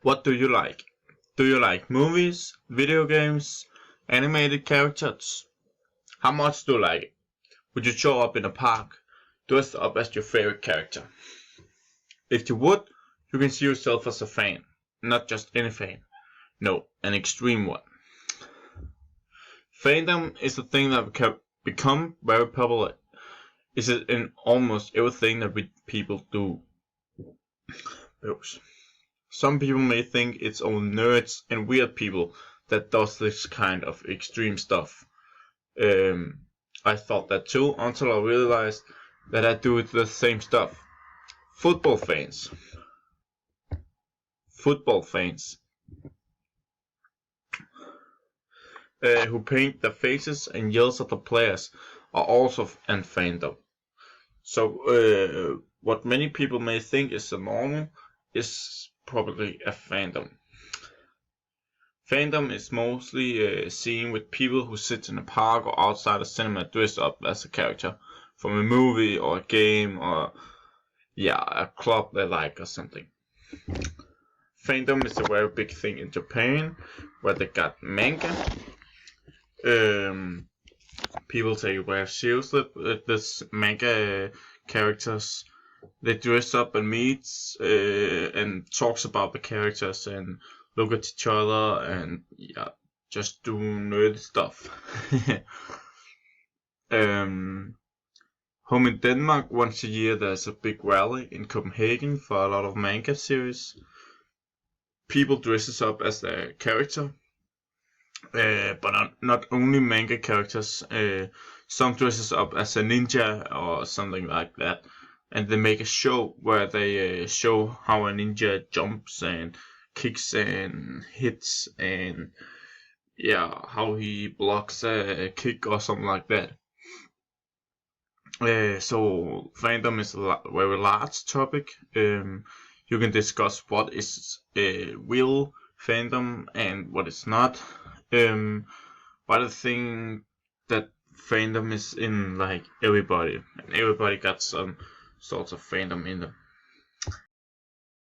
What do you like? Do you like movies, video games, animated characters? How much do you like it? Would you show up in a park dressed up as your favorite character? If you would, you can see yourself as a fan. Not just any fan. No, an extreme one. Fandom is a thing that can become very popular. Is it in almost everything that people do? Some people may think it's only nerds and weird people that does this kind of extreme stuff. I thought that too until I realized that I do the same stuff. Football fans. Football fans. Who paint their faces and yells at the players are also an fandom. So what many people may think is a normal is probably a fandom. Fandom is mostly seen with people who sit in a park or outside a cinema dressed up as a character from a movie or a game or a club they like or something. Fandom is a very big thing in Japan where they got manga. People take it very seriously with this manga characters. They dress up and meets and talks about the characters and look at each other and just do nerdy stuff. Home in Denmark, once a year there's a big rally in Copenhagen for a lot of manga series. People dresses up as their character, but not only manga characters. Some dresses up as a ninja or something like that, and they make a show where they show how a ninja jumps and kicks and hits and how he blocks a kick or something like that. So fandom is a very large topic. You can discuss what is real fandom and what is not. But I think that fandom is in like everybody, and everybody got some sorts of fandom in them.